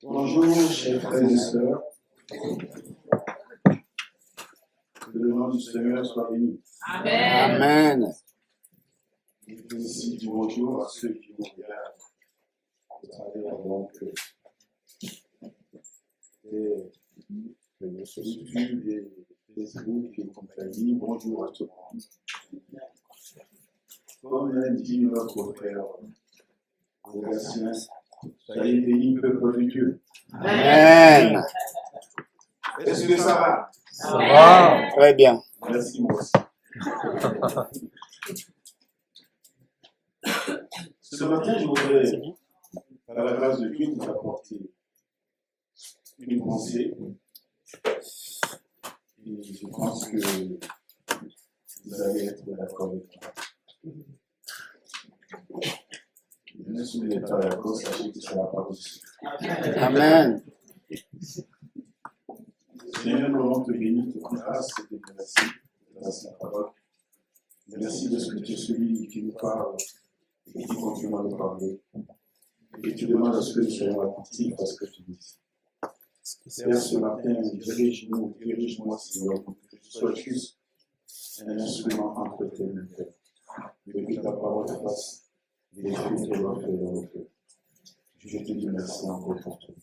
Bonjour, chers frères et sœurs. Que le nom du Seigneur soit béni. Amen. Amen. Je félicite du bonjour à ceux qui nous regardent à travers donc YouTube et Facebook et compagnie. Bonjour à tout le monde. Comme l'a dit notre frère Gatien, soyez bénis, peuple de Dieu. Amen. Est-ce que ça va? Ça va. Très bien. Merci, moi aussi. Ce matin, je voudrais, par la grâce de Dieu, vous apporter une pensée. Et je pense que vous allez être d'accord avec moi. Même si vous n'êtes pas d'accord, sachez que ça ne va pas possible. Amen. Seigneur, nous te bénis, te grâce et te merci de ta parole. Merci de ce que tu es celui qui nous parle et qui continue à nous parler. Et tu demandes à ce que nous soyons attentifs à ce que tu dis. Père, ce matin, dirige-moi, Seigneur, pour que je sois juste un instrument entre tes mains, et que ta parole fasse les fruits que l'on fait dans nos cœurs. Je te dis merci encore pour tout.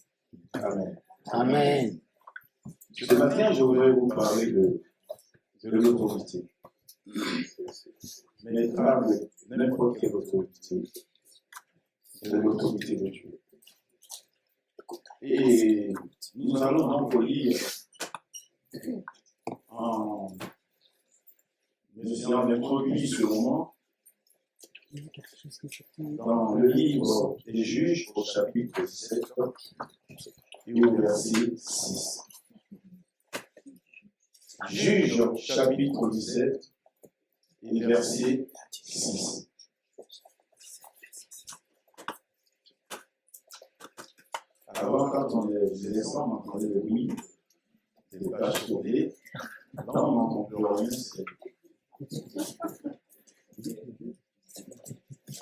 Amen. Amen. Ce matin, je voudrais vous parler de l'autorité. Mais pas de n'importe quelle autorité, de l'autorité de Dieu. Et nous allons donc lire nous essayons d'introduire ce moment dans le livre des Juges au chapitre 17 et au verset 6. Juges chapitre 17 et verset 6. Alors, quand on les descend, on entendait le bruit des pages tournées. Là, on n'entend plus rien.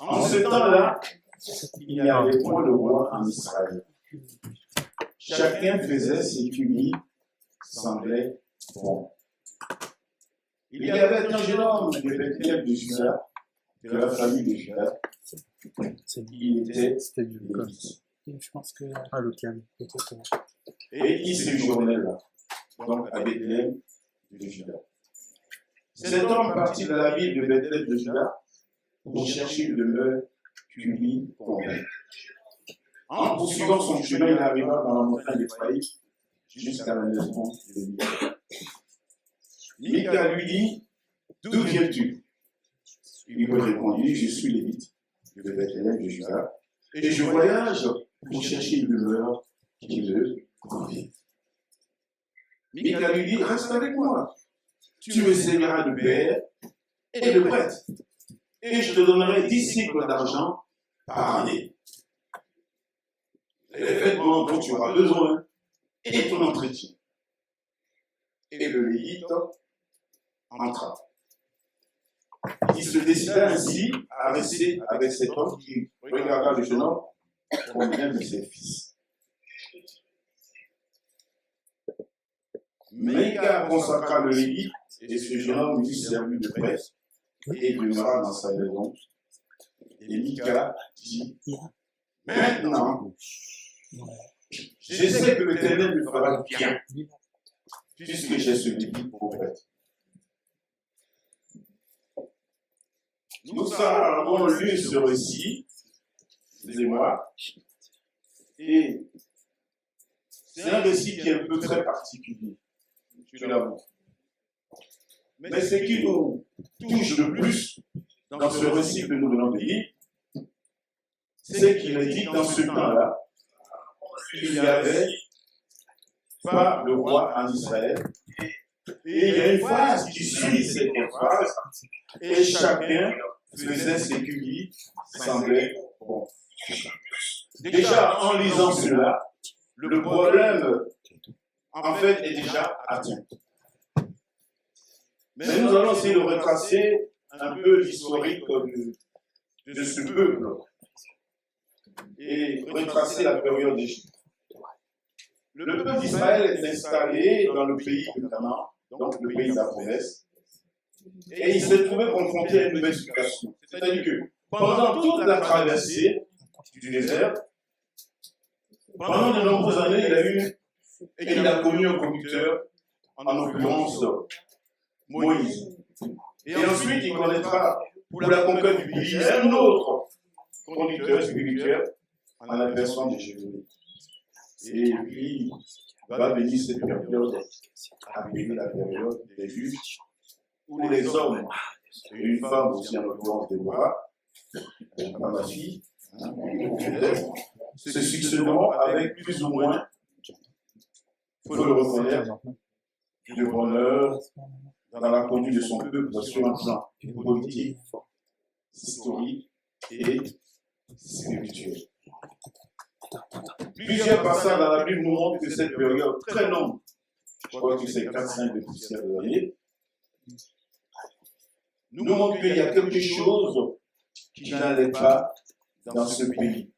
En ce temps-là, il n'y avait point de roi en Israël. Chacun faisait ce qui lui semblait bon. Il y avait un jeune homme de Bethléem de Juda, de la famille de Juda. Il était lévite. Je pense que Et il séjournait là, donc à Bethléem de Juda. Cet homme partit de la ville de Bethléem de Juda pour chercher une demeure qui lui convenait. En poursuivant son chemin, il arriva dans la montagne d'Éphraïm jusqu'à la maison de Mika. Mika lui dit, d'où viens-tu? Il lui répondit, je suis lévite de Bethléem de Juda et je voyage pour chercher une demeure qui me convient. Mika lui dit, reste avec moi. Tu me serviras de père et de prêtre, et je te donnerai 10 cycles d'argent par année. Les vêtements dont tu auras besoin et ton entretien. Et le Lévite entra. Il se décida ainsi à rester avec cet homme qui regarda le jeune homme comme un de ses fils. Mika consacra le Lévite et ce jeune homme lui servit de prêtre et demeura dans sa maison. Et Mika dit, maintenant, je sais que l'Éternel me fera bien, puisque j'ai ce Lévite pour prêtre. Nous avons lu ce récit, excusez-moi, et c'est un récit qui est un peu très particulier, je l'avoue. Mais ce qui nous touche le plus dans ce récit que nous venons de lire, c'est qu'il est dit dans ce temps-là, il n'y avait pas de roi en Israël. Et il y a une phrase qui suit cette phrase, et chacun faisait ce qui lui semblait bon. Déjà, en lisant cela, le problème, en fait, est déjà atteint. Mais nous allons essayer de retracer un peu l'historique de ce peuple et retracer la période d'Égypte. le peuple d'Israël est installé dans le pays de Canaan, donc le pays de la promesse, et il s'est trouvé confronté à une nouvelle situation. C'est-à-dire que pendant toute la traversée du désert, pendant de nombreuses années, il a connu un conducteur, en l'occurrence Moïse. Et ensuite, il connaîtra pour la conquête du pays un autre conducteur spirituel en la personne de Jésus. Et puis, va venir cette période, appelée la période des juges, où les hommes, et une femme aussi en l'occurrence Déborah, ma fille, se succéderont avec plus ou moins, il faut le reconnaître, de bonheur dans la conduite de son peuple sur un plan politique, historique et spirituel. Plusieurs passages dans la Bible nous montrent que cette période très longue, je crois que c'est 4-5 de poussière de l'année, nous montre qu'il y a quelque chose qui n'allait pas dans ce pays.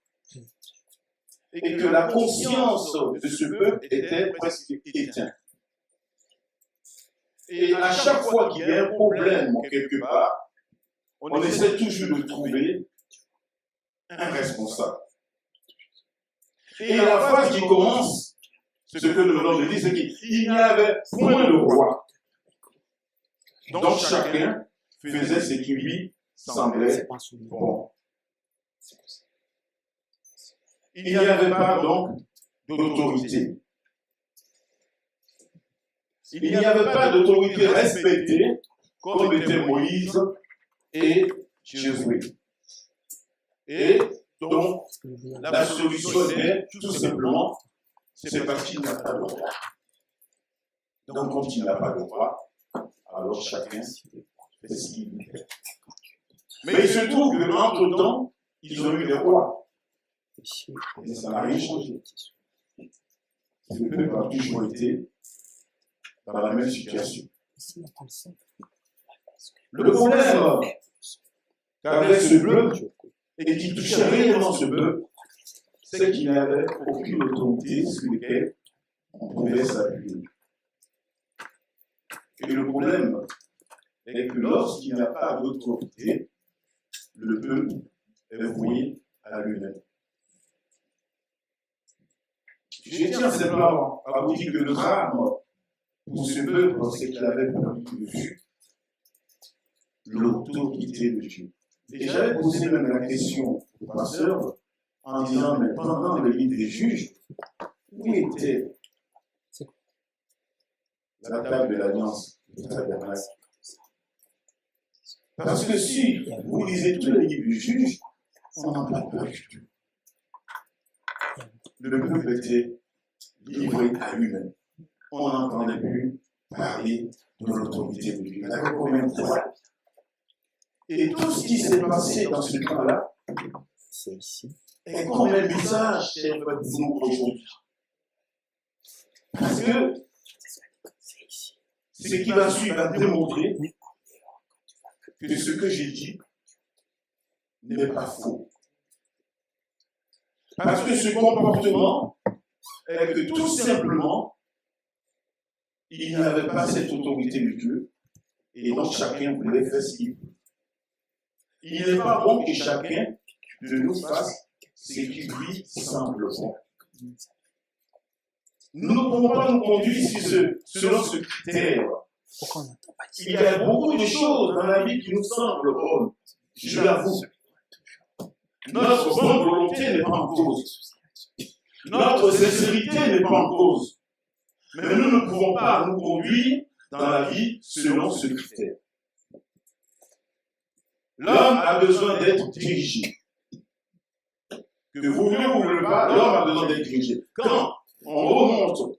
Et que la conscience de ce peuple était presque éteinte. Et à chaque fois qu'il y a un problème quelque part, on essaie toujours de trouver un responsable. Et à la phase qui commence, ce que le nom dit, c'est qu'il n'y avait point de roi. Donc chacun faisait ce qui lui semblait bon. Il n'y avait pas donc d'autorité. Il n'y avait pas d'autorité respectée comme étaient Moïse et Jésus. Et donc, la solution est tout simplement, c'est parce qu'il n'a pas de roi. Donc, quand il n'a pas de roi, alors chacun fait ce qu'il veut. Mais il se trouve qu'entre-temps, ils ont eu des rois. Et ça n'a rien changé. Le peuple a toujours été dans la même situation. Le problème qu'avait ce peuple, et qui touchait réellement ce peuple, c'est qu'il n'avait aucune autorité sur laquelle on pouvait s'appuyer. Et le problème est que lorsqu'il n'y a pas d'autorité, le peuple est voué à lui-même. Je tiens simplement à vous dire que le drame pour ce peuple, c'est qu'il avait perdu de vue l'autorité de Dieu. Et j'avais posé même la question au pasteur en disant, mais pendant le livre des juges, où était la table de l'alliance du tabernacle? Parce que si vous lisez tous les livres des juges, on n'en parle pas du tout. Le peuple était livré à lui-même. On n'entendait plus parler de l'autorité de Dieu. Il avait combien de fois? Et tout ce qui s'est passé dans ce temps-là est comme un message pour nous aujourd'hui. Parce que ce qui va suivre va démontrer que ce que j'ai dit n'est pas faux. Parce que ce comportement est que tout simplement, il n'y avait pas cette autorité de Dieu, et donc chacun voulait faire ce qu'il veut. Il n'est pas bon que chacun de nous fasse ce qui lui semble bon. Nous ne pouvons pas nous conduire selon ce critère. Il y a beaucoup de choses dans la vie qui nous semblent bonnes, je l'avoue. Notre bonne volonté n'est pas en cause. Notre sincérité n'est pas en cause. Mais nous ne pouvons pas nous conduire dans la vie selon ce critère. L'homme a besoin d'être dirigé. Que vous voulez ou vous ne voulez pas, l'homme a besoin d'être dirigé. Quand on remonte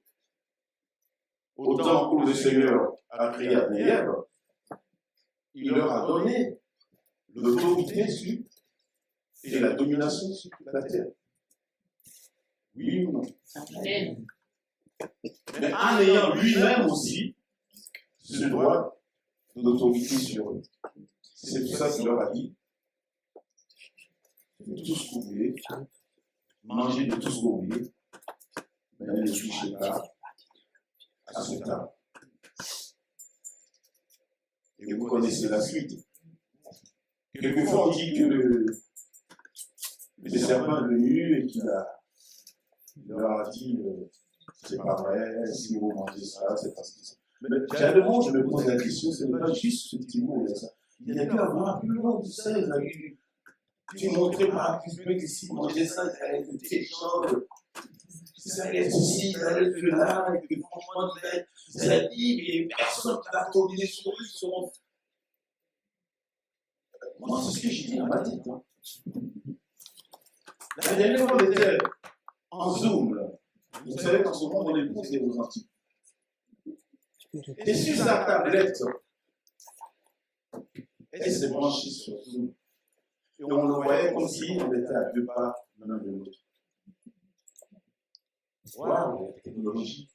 au temps où le Seigneur a créé Adam et Ève, il leur a donné l'autorité sur et la domination sur la terre. Oui ou non? Mais en ayant lui-même aussi ce droit d'autorité sur eux. C'est pour ça qu'il leur a dit, de tout ce que vous voulez, mangez de tout ce que vous voulez, mais ne touchez pas à ce temps. Et vous connaissez la suite. Quelquefois, on dit que le serpent est venu et qu'il leur a dit c'est pas vrai, si vous mangez ça, c'est parce que c'est. Mais généralement, je me pose la question, ce n'est pas juste ce petit mot, il y a pu avoir plus loin de ça, ils avaient eu. Tu montrais par plus que si vous mangez ça, ça allait être intelligent, ça allait être ceci, ça allait être là, et que franchement, c'est la Bible, et personne qui va tomber sur eux seront. Moi, c'est ce que j'ai dit dans ma tête. Hein. La dernière fois, on était en Zoom, là. Vous savez qu'en ce moment, on écoute les aux Antilles. Et sur sa tablette, elle s'est branchée sur Zoom. Et on le voyait comme si on était à 2 pas l'un de l'autre. Waouh, la technologie.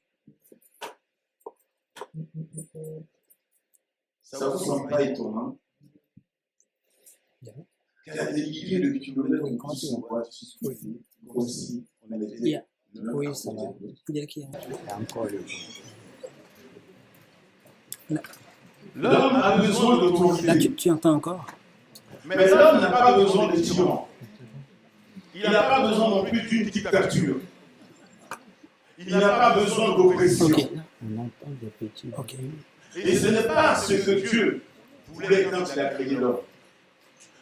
Ça vous semble pas étonnant qu'il y a des milliers de kilomètres de quand on voit comme si on était. Oui, ça va. L'homme a besoin d'autorité. Là, tu entends encore? Mais l'homme n'a pas besoin de tyran. Il n'a pas besoin non plus d'une dictature. Il n'a pas besoin d'oppression. Ok. On entend des petits. Ok. Et ce n'est pas ce que Dieu voulait quand il a créé l'homme.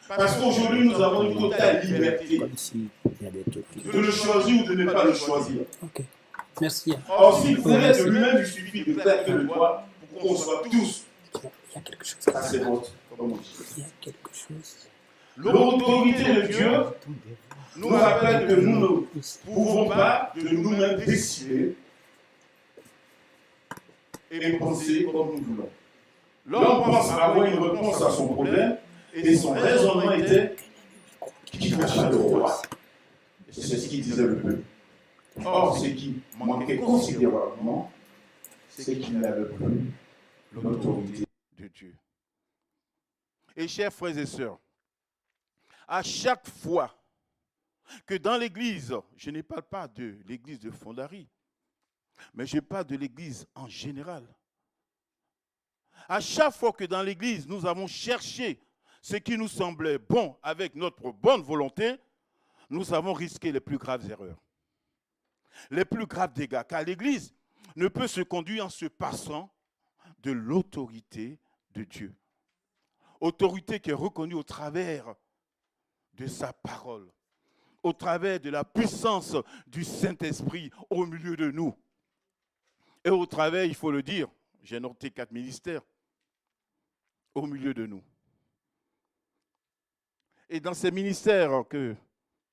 Parce qu'aujourd'hui, nous avons une totale liberté Comme si il y a des trucs. de le choisir ou de ne pas le choisir. Ok. Merci. Or, s'il voulait de lui-même, il suffit de faire que le doigt pour qu'on soit tous. Il y a quelque chose. Ça, c'est votre. Il y a quelque chose. L'autorité de Dieu nous rappelle que nous ne pouvons pas de nous-mêmes décider et penser comme nous voulons. L'homme pense avoir une réponse à son problème et son raisonnement était qu'il n'a pas de roi. C'est ce qu'il disait le peuple. Or, ce qui manquait considérablement, c'est qu'il n'avait plus l'autorité de Dieu. Et chers frères et sœurs, à chaque fois que dans l'église, je ne parle pas de l'église de Fondary, mais je parle de l'église en général. À chaque fois que dans l'église, nous avons cherché ce qui nous semblait bon avec notre bonne volonté, nous avons risqué les plus graves erreurs, les plus graves dégâts, car l'église ne peut se conduire en se passant de l'autorité de Dieu. Autorité qui est reconnue au travers de sa parole, au travers de la puissance du Saint-Esprit au milieu de nous. Et au travers, il faut le dire, j'ai noté 4 ministères au milieu de nous. Et dans ces ministères que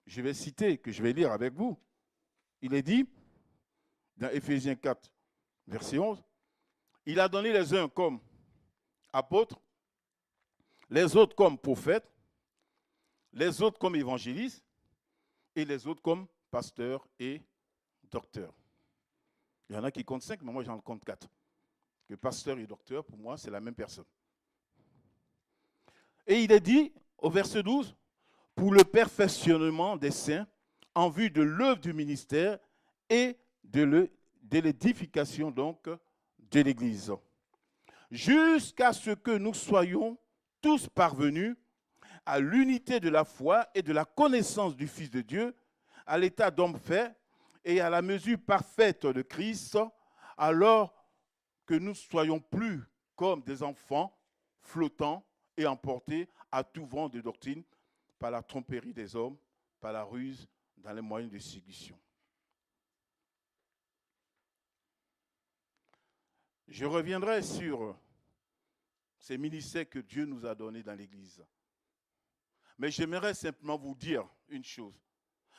je vais citer, que je vais lire avec vous, il est dit, dans Éphésiens 4, verset 11, il a donné les uns comme apôtres, les autres comme prophètes, les autres comme évangélistes et les autres comme pasteurs et docteurs. Il y en a qui comptent 5, mais moi j'en compte 4. Que pasteur et docteur, pour moi, c'est la même personne. Et il est dit, au verset 12, pour le perfectionnement des saints, en vue de l'œuvre du ministère et de l'édification donc de l'Église, jusqu'à ce que nous soyons tous parvenus à l'unité de la foi et de la connaissance du Fils de Dieu, à l'état d'homme fait et à la mesure parfaite de Christ, alors que nous ne soyons plus comme des enfants flottants et emportés à tout vent de doctrine par la tromperie des hommes, par la ruse dans les moyens de séduction. Je reviendrai sur ces ministères que Dieu nous a donnés dans l'Église. Mais j'aimerais simplement vous dire une chose.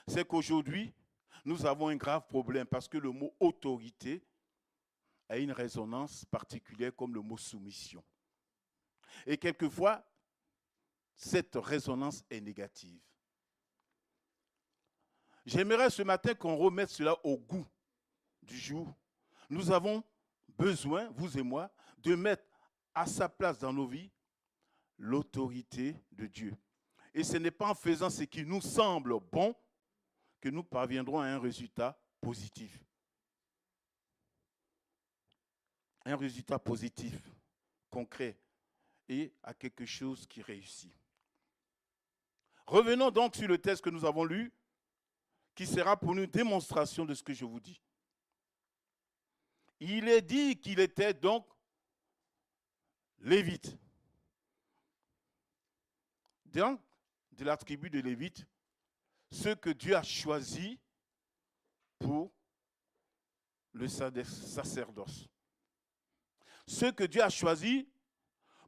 C'est qu'aujourd'hui, nous avons un grave problème parce que le mot autorité a une résonance particulière comme le mot soumission. Et quelquefois, cette résonance est négative. J'aimerais ce matin qu'on remette cela au goût du jour. Nous avons besoin, vous et moi, de mettre à sa place dans nos vies l'autorité de Dieu. Et ce n'est pas en faisant ce qui nous semble bon que nous parviendrons à un résultat positif. un résultat positif, concret, et à quelque chose qui réussit. Revenons donc sur le texte que nous avons lu, qui sera pour nous une démonstration de ce que je vous dis. Il est dit qu'il était donc lévite. Donc, de la tribu de Lévite, ceux que Dieu a choisis pour le sacerdoce. Ceux que Dieu a choisis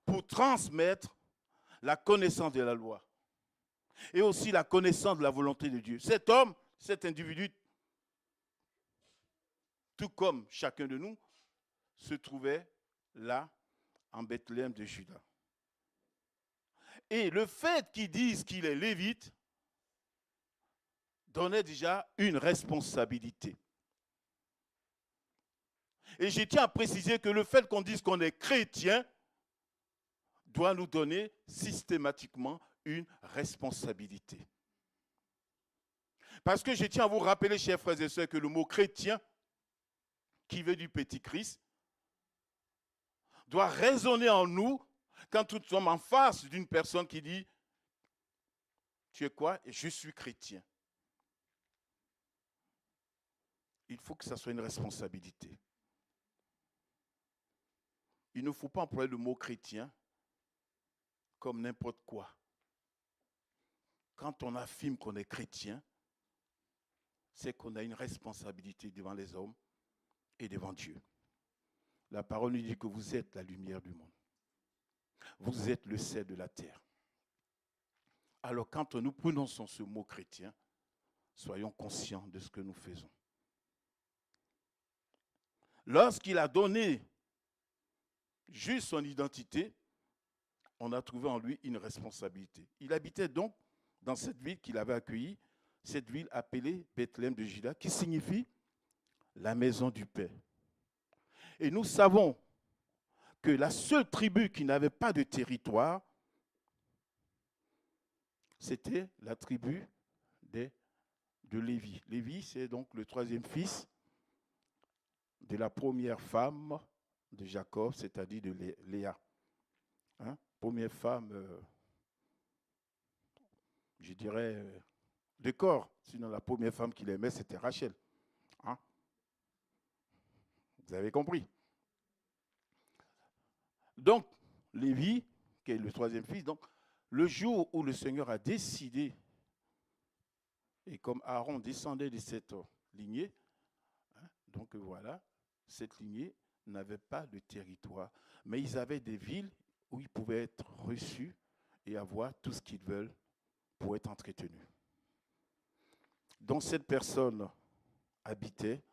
pour transmettre la connaissance de la loi et aussi la connaissance de la volonté de Dieu. Cet homme, cet individu, tout comme chacun de nous, se trouvait là, en Bethléem de Juda. Et le fait qu'ils disent qu'il est lévite donnait déjà une responsabilité. Et je tiens à préciser que le fait qu'on dise qu'on est chrétien doit nous donner systématiquement une responsabilité. Parce que je tiens à vous rappeler, chers frères et sœurs, que le mot chrétien, qui veut du petit Christ, doit résonner en nous quand nous sommes en face d'une personne qui dit « Tu es quoi ?» et « Je suis chrétien ». Il faut que ça soit une responsabilité. Il ne faut pas employer le mot chrétien comme n'importe quoi. Quand on affirme qu'on est chrétien, c'est qu'on a une responsabilité devant les hommes et devant Dieu. La parole nous dit que vous êtes la lumière du monde. Vous êtes le sel de la terre. Alors quand nous prononçons ce mot chrétien, soyons conscients de ce que nous faisons. Lorsqu'il a donné juste son identité, on a trouvé en lui une responsabilité. Il habitait donc dans cette ville qu'il avait accueillie, cette ville appelée Bethléem de Juda, qui signifie la maison du Père. Et nous savons que la seule tribu qui n'avait pas de territoire, c'était la tribu de Lévi. Lévi, c'est donc le troisième fils de la première femme de Jacob, c'est-à-dire de Léa. Hein? Première femme, je dirais, de corps. Sinon, la première femme qu'il aimait, c'était Rachel. Hein? Vous avez compris. Donc, Lévi, qui est le troisième fils, donc, le jour où le Seigneur a décidé, et comme Aaron descendait de cette lignée, hein, donc voilà, cette lignée n'avait pas de territoire, mais ils avaient des villes où ils pouvaient être reçus et avoir tout ce qu'ils veulent pour être entretenus. Donc cette personne habitait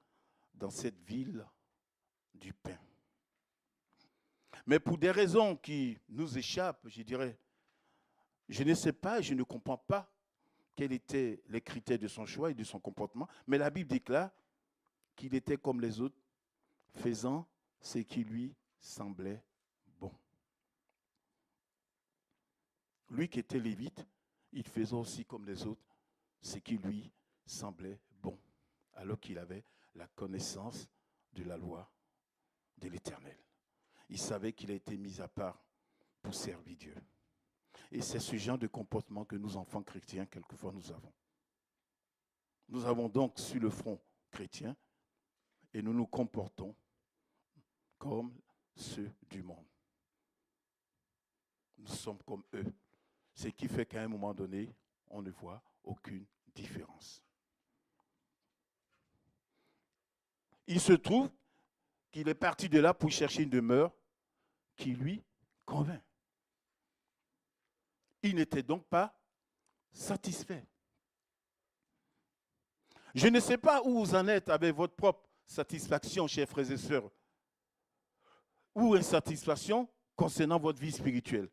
dans cette ville du pain. Mais pour des raisons qui nous échappent, je dirais, je ne sais pas, je ne comprends pas quels étaient les critères de son choix et de son comportement, mais la Bible déclare qu'il était comme les autres, faisant ce qui lui semblait bon. Lui qui était lévite, il faisait aussi comme les autres ce qui lui semblait bon, alors qu'il avait la connaissance de la loi de l'Éternel. Il savait qu'il a été mis à part pour servir Dieu. Et c'est ce genre de comportement que nous, enfants chrétiens, quelquefois nous avons. Nous avons donc sur le front chrétien et nous nous comportons comme ceux du monde. Nous sommes comme eux. Ce qui fait qu'à un moment donné, on ne voit aucune différence. Il se trouve qu'il est parti de là pour chercher une demeure qui lui convainc. Il n'était donc pas satisfait. Je ne sais pas où vous en êtes avec votre propre satisfaction, chers frères et sœurs, ou insatisfaction concernant votre vie spirituelle.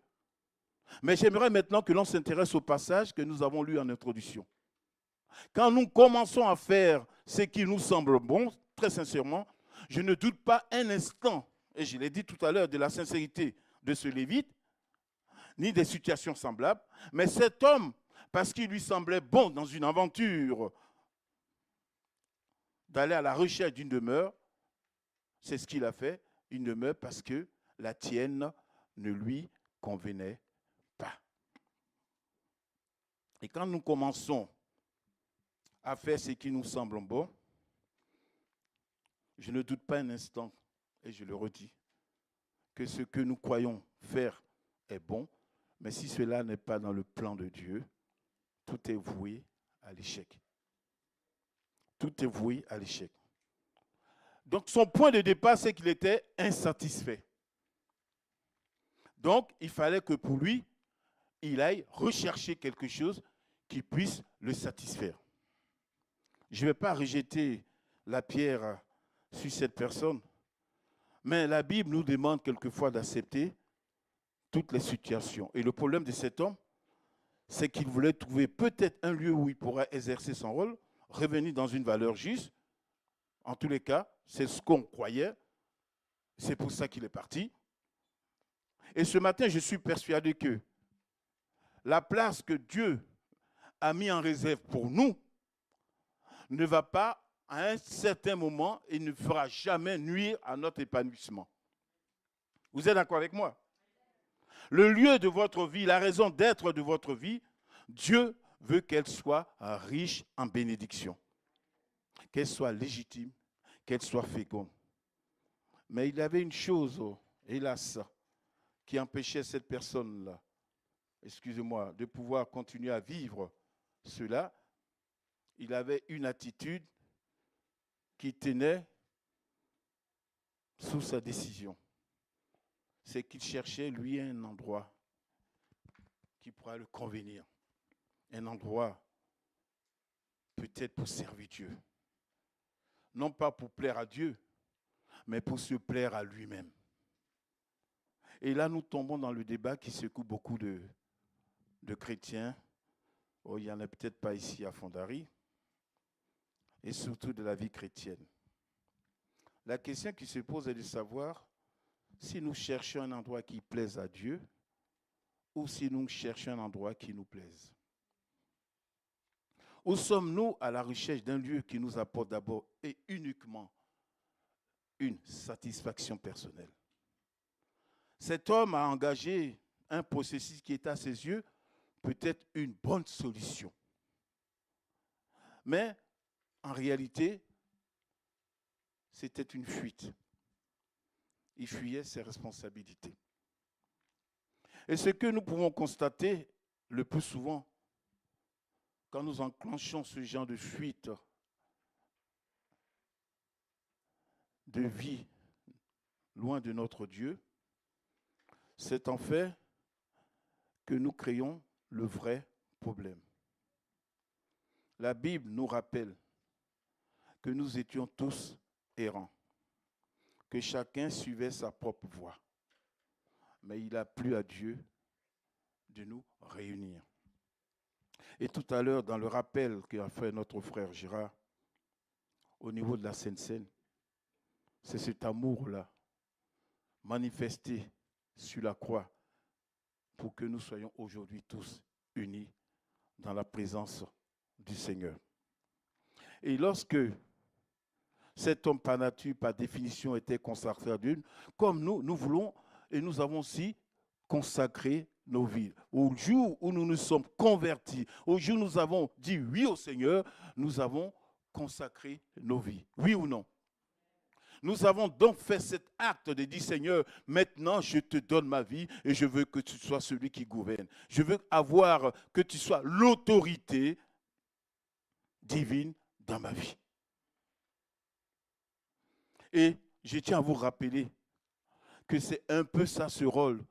Mais j'aimerais maintenant que l'on s'intéresse au passage que nous avons lu en introduction. Quand nous commençons à faire ce qui nous semble bon, très sincèrement, je ne doute pas un instant, et je l'ai dit tout à l'heure, de la sincérité de ce Lévite, ni des situations semblables, mais cet homme, parce qu'il lui semblait bon dans une aventure d'aller à la recherche d'une demeure, c'est ce qu'il a fait, une demeure parce que la tienne ne lui convenait pas. Et quand nous commençons à faire ce qui nous semble bon, je ne doute pas un instant, et je le redis, que ce que nous croyons faire est bon, mais si cela n'est pas dans le plan de Dieu, tout est voué à l'échec. Tout est voué à l'échec. Donc son point de départ, c'est qu'il était insatisfait. Donc il fallait que pour lui, il aille rechercher quelque chose qui puisse le satisfaire. Je ne vais pas rejeter la pierre sur cette personne, mais la Bible nous demande quelquefois d'accepter toutes les situations. Et le problème de cet homme, c'est qu'il voulait trouver peut-être un lieu où il pourrait exercer son rôle, revenir dans une valeur juste. En tous les cas, c'est ce qu'on croyait. C'est pour ça qu'il est parti. Et ce matin, je suis persuadé que la place que Dieu a mis en réserve pour nous ne va pas, à un certain moment, et ne fera jamais nuire à notre épanouissement. Vous êtes d'accord avec moi? Le lieu de votre vie, la raison d'être de votre vie, Dieu veut qu'elle soit riche en bénédictions, qu'elle soit légitime, qu'elle soit féconde. Mais il y avait une chose, hélas, qui empêchait cette personne-là, excusez-moi, de pouvoir continuer à vivre cela. Il avait une attitude qui tenait sous sa décision. C'est qu'il cherchait, lui, un endroit qui pourrait le convenir. Un endroit peut-être pour servir Dieu. Non pas pour plaire à Dieu, mais pour se plaire à lui-même. Et là, nous tombons dans le débat qui secoue beaucoup de chrétiens. Oh, il n'y en a peut-être pas ici à Fondary. Et surtout de la vie chrétienne. La question qui se pose est de savoir si nous cherchons un endroit qui plaise à Dieu ou si nous cherchons un endroit qui nous plaise. Où sommes-nous à la recherche d'un lieu qui nous apporte d'abord et uniquement une satisfaction personnelle? Cet homme a engagé un processus qui est à ses yeux peut-être une bonne solution. Mais en réalité, c'était une fuite. Il fuyait ses responsabilités. Et ce que nous pouvons constater le plus souvent, quand nous enclenchons ce genre de fuite de vie loin de notre Dieu, c'est en fait que nous créons le vrai problème. La Bible nous rappelle que nous étions tous errants, que chacun suivait sa propre voie. Mais il a plu à Dieu de nous réunir. Et tout à l'heure, dans le rappel qu'a fait notre frère Gérard, au niveau de la Sainte-Seine, c'est cet amour-là, manifesté sur la croix, pour que nous soyons aujourd'hui tous unis dans la présence du Seigneur. Et lorsque cet homme par nature, par définition, était consacré à Dieu, comme nous voulons et nous avons aussi consacré nos vies. Au jour où nous nous sommes convertis, au jour où nous avons dit oui au Seigneur, nous avons consacré nos vies. Oui ou non? Nous avons donc fait cet acte de dire, Seigneur, maintenant je te donne ma vie et je veux que tu sois celui qui gouverne. Je veux que tu sois l'autorité divine dans ma vie. Et je tiens à vous rappeler que c'est un peu ça ce rôle,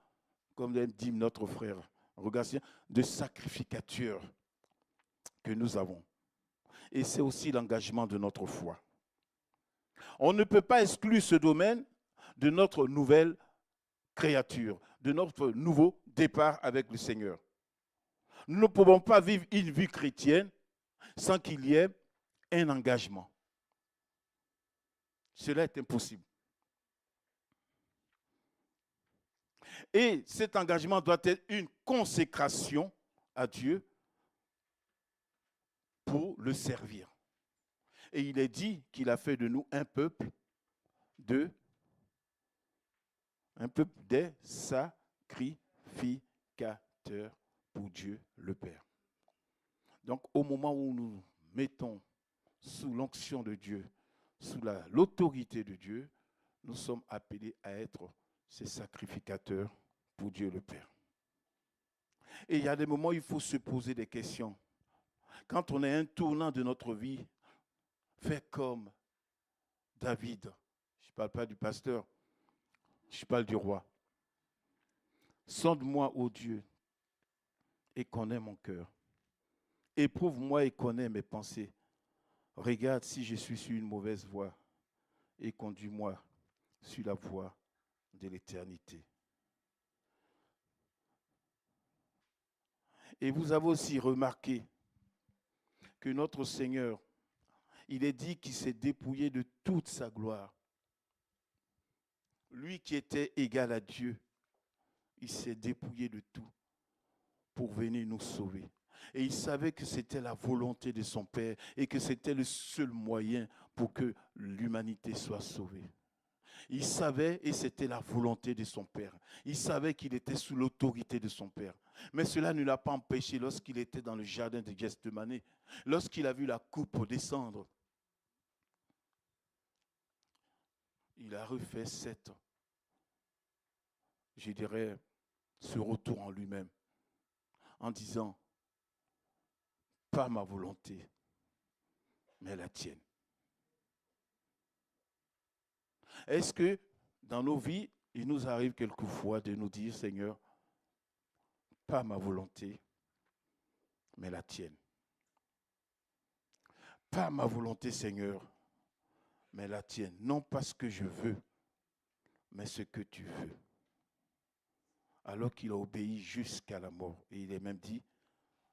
comme dit notre frère Rogatien, de sacrificateur que nous avons. Et c'est aussi l'engagement de notre foi. On ne peut pas exclure ce domaine de notre nouvelle créature, de notre nouveau départ avec le Seigneur. Nous ne pouvons pas vivre une vie chrétienne sans qu'il y ait un engagement. Cela est impossible. Et cet engagement doit être une consécration à Dieu pour le servir. Et il est dit qu'il a fait de nous un peuple de Un peuple des sacrificateurs pour Dieu le Père. Donc, au moment où nous mettons sous l'onction de Dieu, sous l'autorité de Dieu, nous sommes appelés à être ces sacrificateurs pour Dieu le Père. Et il y a des moments où il faut se poser des questions. Quand on est à un tournant de notre vie, fais comme David. Je ne parle pas du pasteur, je parle du roi. Sonde-moi, ô Dieu, et connais mon cœur. Éprouve-moi et connais mes pensées. Regarde si je suis sur une mauvaise voie et conduis-moi sur la voie de l'éternité. Et vous avez aussi remarqué que notre Seigneur, il est dit qu'il s'est dépouillé de toute sa gloire. Lui qui était égal à Dieu, il s'est dépouillé de tout pour venir nous sauver. Et il savait que c'était la volonté de son Père et que c'était le seul moyen pour que l'humanité soit sauvée. Il savait et c'était la volonté de son Père. Il savait qu'il était sous l'autorité de son Père. Mais cela ne l'a pas empêché lorsqu'il était dans le jardin de Gethsémani, lorsqu'il a vu la coupe descendre. Il a refait ce retour en lui-même en disant, pas ma volonté, mais la tienne. Est-ce que dans nos vies, il nous arrive quelquefois de nous dire, Seigneur, pas ma volonté, mais la tienne. Pas ma volonté, Seigneur, mais la tienne. Non pas ce que je veux, mais ce que tu veux. Alors qu'il a obéi jusqu'à la mort. Et il est même dit,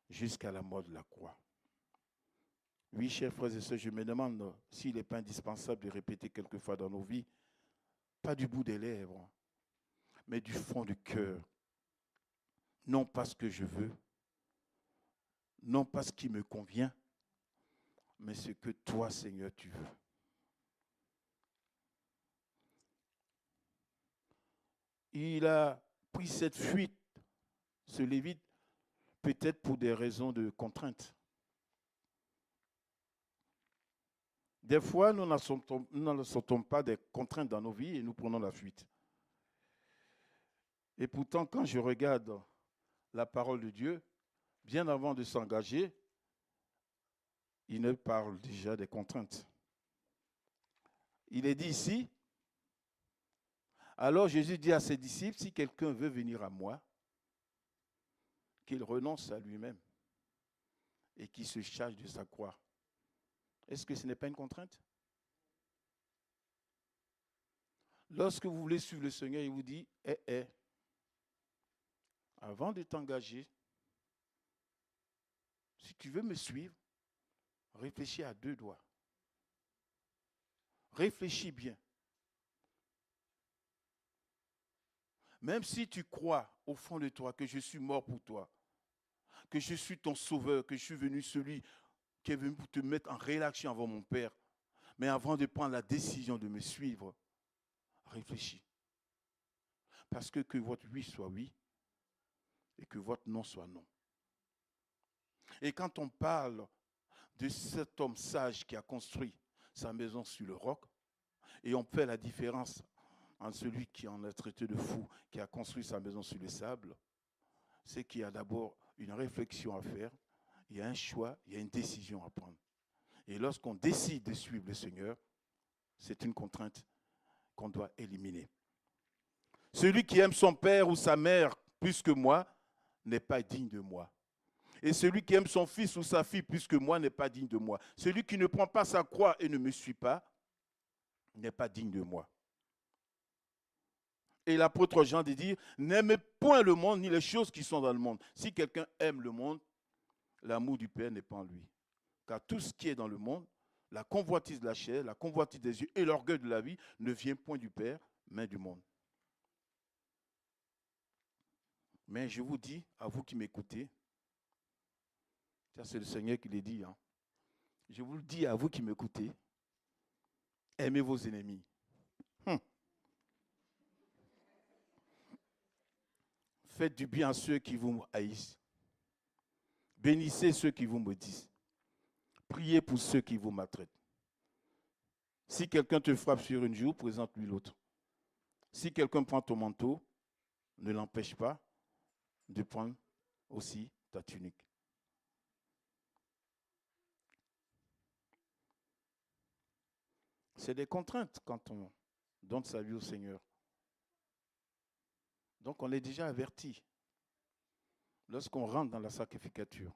jusqu'à la mort de la croix. Oui, chers frères et sœurs, je me demande s'il n'est pas indispensable de répéter quelquefois dans nos vies, pas du bout des lèvres, mais du fond du cœur. Non pas ce que je veux, non pas ce qui me convient, mais ce que toi, Seigneur, tu veux. Il a pris cette fuite, ce Lévite, peut-être pour des raisons de contrainte. Des fois, nous ne sentons pas des contraintes dans nos vies et nous prenons la fuite. Et pourtant, quand je regarde la parole de Dieu, bien avant de s'engager, il nous parle déjà des contraintes. Il est dit ici, alors Jésus dit à ses disciples, si quelqu'un veut venir à moi, qu'il renonce à lui-même et qu'il se charge de sa croix. Est-ce que ce n'est pas une contrainte? Lorsque vous voulez suivre le Seigneur, il vous dit, avant de t'engager, si tu veux me suivre, réfléchis à deux doigts. Réfléchis bien. Même si tu crois au fond de toi que je suis mort pour toi, que je suis ton sauveur, que je suis venu celui qui est venu pour te mettre en relation avant mon Père, mais avant de prendre la décision de me suivre, réfléchis. Parce que votre oui soit oui et que votre non soit non. Et quand on parle de cet homme sage qui a construit sa maison sur le roc, et on fait la différence entre celui qui en a traité de fou, qui a construit sa maison sur le sable, c'est qu'il y a d'abord une réflexion à faire, il y a un choix, il y a une décision à prendre. Et lorsqu'on décide de suivre le Seigneur, c'est une contrainte qu'on doit éliminer. Celui qui aime son père ou sa mère plus que moi n'est pas digne de moi. Et celui qui aime son fils ou sa fille plus que moi n'est pas digne de moi. Celui qui ne prend pas sa croix et ne me suit pas n'est pas digne de moi. Et l'apôtre Jean dit, n'aimez point le monde ni les choses qui sont dans le monde. Si quelqu'un aime le monde, l'amour du Père n'est pas en lui. Car tout ce qui est dans le monde, la convoitise de la chair, la convoitise des yeux et l'orgueil de la vie ne vient point du Père, mais du monde. Mais je vous dis, à vous qui m'écoutez, ça c'est le Seigneur qui l'a dit, hein. Je vous le dis à vous qui m'écoutez, aimez vos ennemis. Faites du bien à ceux qui vous haïssent. Bénissez ceux qui vous maudissent. Priez pour ceux qui vous maltraitent. Si quelqu'un te frappe sur une joue, présente-lui l'autre. Si quelqu'un prend ton manteau, ne l'empêche pas de prendre aussi ta tunique. C'est des contraintes quand on donne sa vie au Seigneur. Donc on est déjà averti lorsqu'on rentre dans la sacrificature.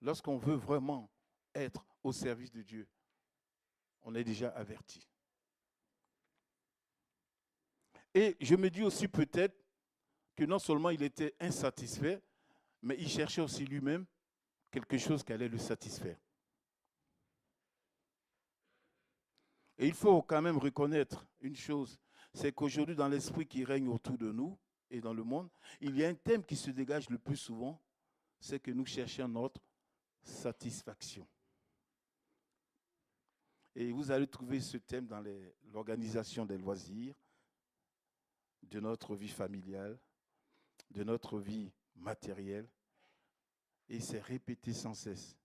Lorsqu'on veut vraiment être au service de Dieu, on est déjà averti. Et je me dis aussi peut-être que non seulement il était insatisfait, mais il cherchait aussi lui-même quelque chose qui allait le satisfaire. Et il faut quand même reconnaître une chose, c'est qu'aujourd'hui, dans l'esprit qui règne autour de nous et dans le monde, il y a un thème qui se dégage le plus souvent, c'est que nous cherchons notre satisfaction. Et vous allez trouver ce thème dans l'organisation des loisirs, de notre vie familiale, de notre vie matérielle. Et c'est répété sans cesse.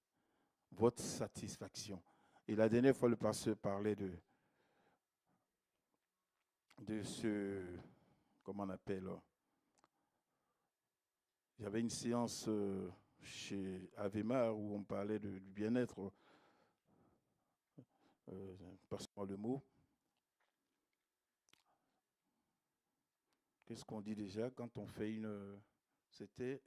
Votre satisfaction. Et la dernière fois, le pasteur parlait de ce, comment on appelle, il y avait une séance chez Avemar où on parlait du bien-être, passe-moi le mot. Qu'est-ce qu'on dit déjà quand on fait une... C'était...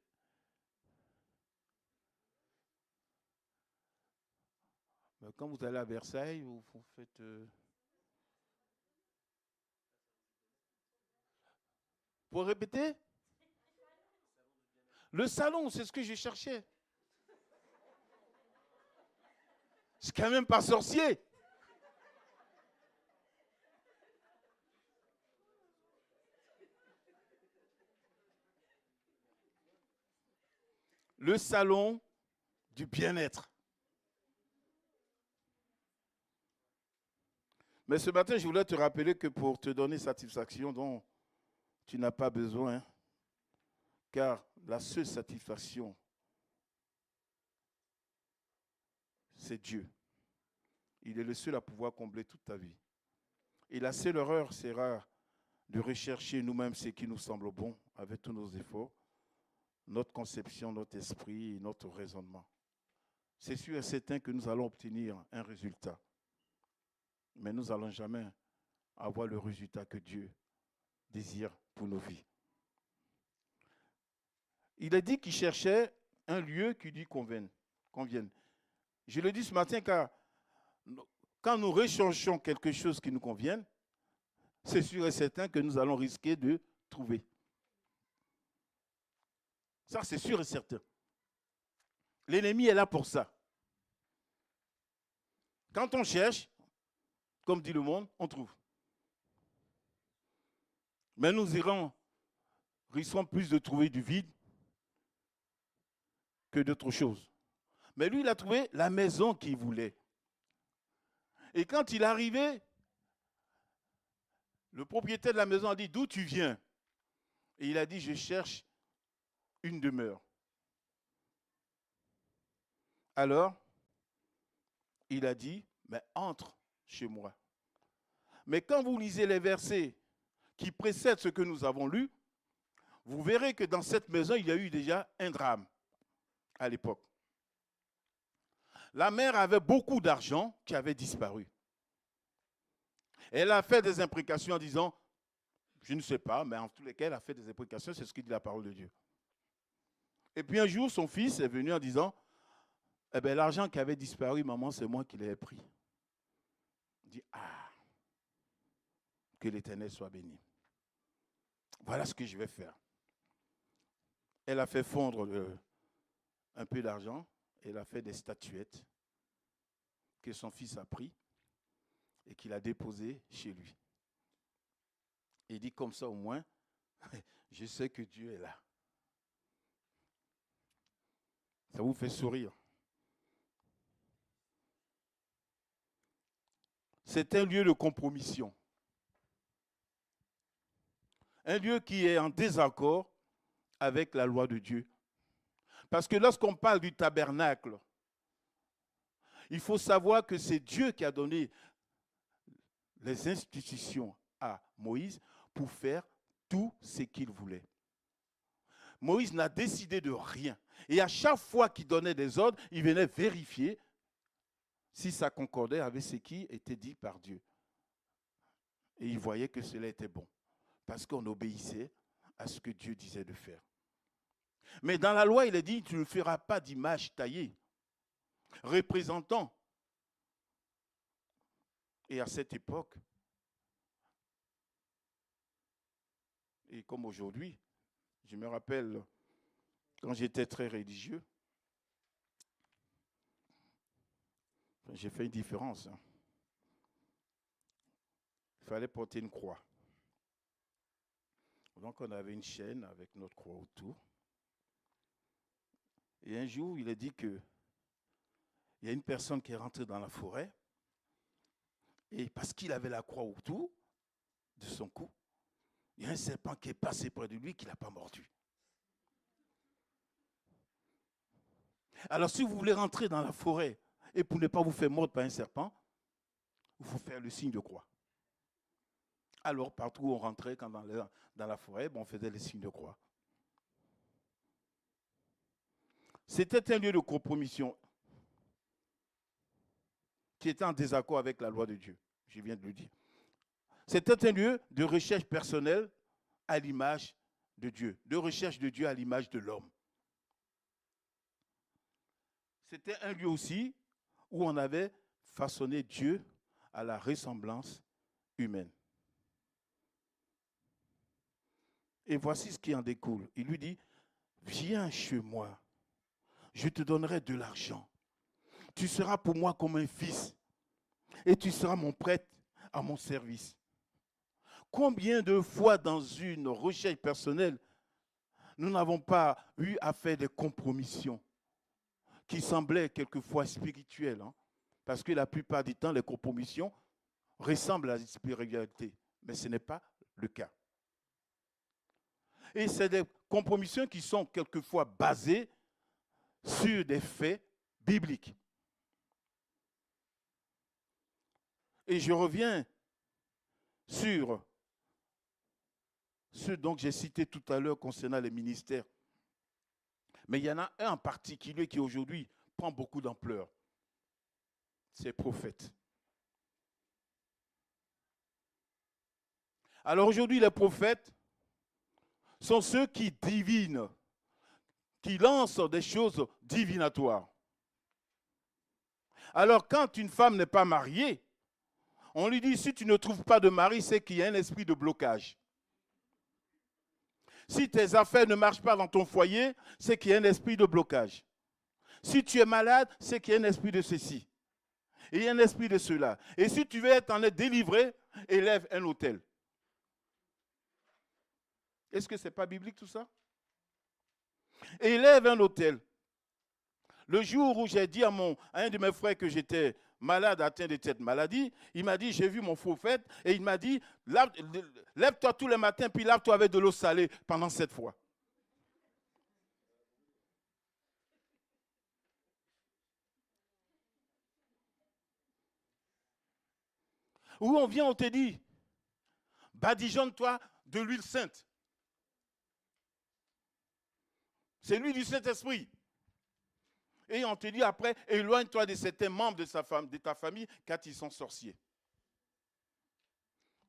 Quand vous allez à Versailles, vous faites... Pour répéter? Le salon, c'est ce que je cherchais. Je suis quand même pas sorcier. Le salon du bien-être. Mais ce matin, je voulais te rappeler que pour te donner satisfaction dont tu n'as pas besoin, car la seule satisfaction, c'est Dieu. Il est le seul à pouvoir combler toute ta vie. Et la seule erreur sera de rechercher nous-mêmes ce qui nous semble bon avec tous nos efforts, notre conception, notre esprit et notre raisonnement. C'est sûr et certain que nous allons obtenir un résultat. Mais nous n'allons jamais avoir le résultat que Dieu désire pour nos vies. Il a dit qu'il cherchait un lieu qui lui convienne. Je le dis ce matin car quand nous recherchons quelque chose qui nous convienne, c'est sûr et certain que nous allons risquer de trouver. Ça, c'est sûr et certain. L'ennemi est là pour ça. Quand on cherche, comme dit le monde, on trouve. Mais nous risquons plus de trouver du vide que d'autres choses. Mais lui, il a trouvé la maison qu'il voulait. Et quand il est arrivé, le propriétaire de la maison a dit, d'où tu viens? Et il a dit, je cherche une demeure. Alors, il a dit, mais entre chez moi. Mais quand vous lisez les versets qui précèdent ce que nous avons lu, vous verrez que dans cette maison, il y a eu déjà un drame à l'époque. La mère avait beaucoup d'argent qui avait disparu. Elle a fait des imprécations en disant, je ne sais pas, mais en tous les cas, elle a fait des imprécations, c'est ce que dit la parole de Dieu. Et puis un jour, son fils est venu en disant, eh bien, l'argent qui avait disparu, maman, c'est moi qui l'ai pris. Il dit, ah, que l'Éternel soit béni. Voilà ce que je vais faire. Elle a fait fondre un peu d'argent, elle a fait des statuettes que son fils a pris et qu'il a déposées chez lui. Il dit comme ça au moins, je sais que Dieu est là. Ça vous fait sourire. C'est un lieu de compromission. Un lieu qui est en désaccord avec la loi de Dieu. Parce que lorsqu'on parle du tabernacle, il faut savoir que c'est Dieu qui a donné les institutions à Moïse pour faire tout ce qu'il voulait. Moïse n'a décidé de rien. Et à chaque fois qu'il donnait des ordres, il venait vérifier si ça concordait avec ce qui était dit par Dieu. Et il voyait que cela était bon, parce qu'on obéissait à ce que Dieu disait de faire. Mais dans la loi, il est dit, tu ne feras pas d'image taillée, représentant. Et à cette époque, et comme aujourd'hui, je me rappelle quand j'étais très religieux, j'ai fait une différence. Il fallait porter une croix. Donc on avait une chaîne avec notre croix autour. Et un jour, il a dit qu'il y a une personne qui est rentrée dans la forêt, et parce qu'il avait la croix autour de son cou, il y a un serpent qui est passé près de lui qui ne l'a pas mordu. Alors si vous voulez rentrer dans la forêt et pour ne pas vous faire mordre par un serpent, il faut faire le signe de croix. Alors partout où on rentrait, quand dans la forêt, on faisait le signe de croix. C'était un lieu de compromission qui était en désaccord avec la loi de Dieu. Je viens de le dire. C'était un lieu de recherche personnelle à l'image de Dieu, de recherche de Dieu à l'image de l'homme. C'était un lieu aussi où on avait façonné Dieu à la ressemblance humaine. Et voici ce qui en découle. Il lui dit, viens chez moi, je te donnerai de l'argent. Tu seras pour moi comme un fils et tu seras mon prêtre à mon service. Combien de fois dans une recherche personnelle, nous n'avons pas eu à faire des compromissions qui semblaient quelquefois spirituelles, parce que la plupart du temps, les compromissions ressemblent à la spiritualité, mais ce n'est pas le cas. Et c'est des compromissions qui sont quelquefois basées sur des faits bibliques. Et je reviens sur ce dont j'ai cité tout à l'heure concernant les ministères. Mais il y en a un en particulier qui aujourd'hui prend beaucoup d'ampleur. C'est le prophète. Alors aujourd'hui, les prophètes sont ceux qui divinent, qui lancent des choses divinatoires. Alors quand une femme n'est pas mariée, on lui dit, si tu ne trouves pas de mari, c'est qu'il y a un esprit de blocage. Si tes affaires ne marchent pas dans ton foyer, c'est qu'il y a un esprit de blocage. Si tu es malade, c'est qu'il y a un esprit de ceci. Et il y a un esprit de cela. Et si tu veux t'en être délivré, élève un autel. Est-ce que ce n'est pas biblique tout ça? Élève un autel. Le jour où j'ai dit à un de mes frères que j'étais malade, atteint de cette maladie, il m'a dit, j'ai vu mon prophète, et il m'a dit, lève-toi tous les matins, puis lave-toi avec de l'eau salée pendant 7 fois. Où on vient, on te dit, badigeonne-toi de l'huile sainte. C'est l'huile du Saint-Esprit. Et on te dit après, éloigne-toi de certains membres de ta famille quand ils sont sorciers.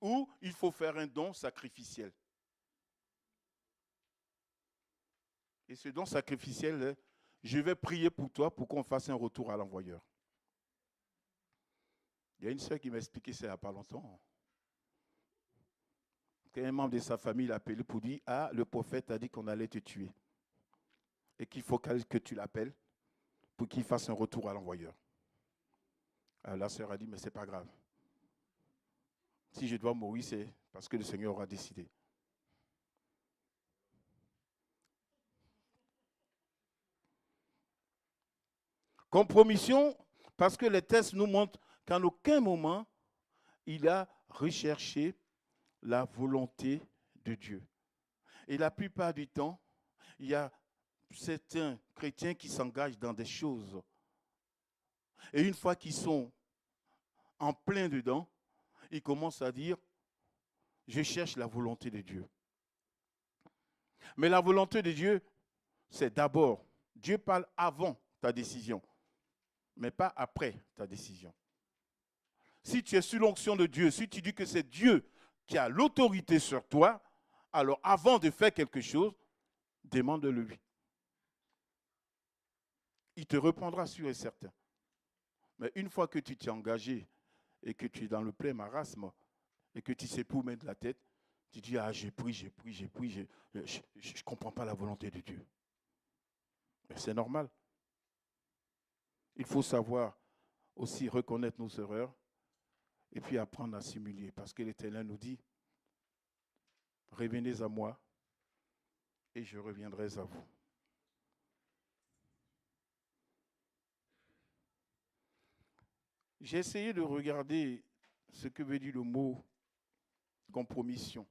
Ou il faut faire un don sacrificiel. Et ce don sacrificiel, je vais prier pour toi pour qu'on fasse un retour à l'envoyeur. Il y a une soeur qui m'a expliqué ça il n'y a pas longtemps. Qu'un membre de sa famille l'a appelé pour dire, ah, le prophète a dit qu'on allait te tuer. Et qu'il faut que tu l'appelles pour qu'il fasse un retour à l'envoyeur. Alors la sœur a dit, mais ce n'est pas grave. Si je dois mourir, c'est parce que le Seigneur aura décidé. Compromission, parce que les tests nous montrent qu'en aucun moment, il a recherché la volonté de Dieu. Et la plupart du temps, il y a certains chrétiens qui s'engagent dans des choses. Et une fois qu'ils sont en plein dedans, ils commencent à dire, je cherche la volonté de Dieu. Mais la volonté de Dieu, c'est d'abord, Dieu parle avant ta décision, mais pas après ta décision. Si tu es sous l'onction de Dieu, si tu dis que c'est Dieu qui a l'autorité sur toi, alors avant de faire quelque chose, demande-le lui. Il te répondra sûr et certain. Mais une fois que tu t'es engagé et que tu es dans le plein marasme et que tu ne sais plus où mettre la tête, tu dis, ah, j'ai pris, je ne comprends pas la volonté de Dieu. Mais c'est normal. Il faut savoir aussi reconnaître nos erreurs et puis apprendre à s'humilier. Parce que l'Éternel nous dit, revenez à moi et je reviendrai à vous. J'ai essayé de regarder ce que veut dire le mot compromission.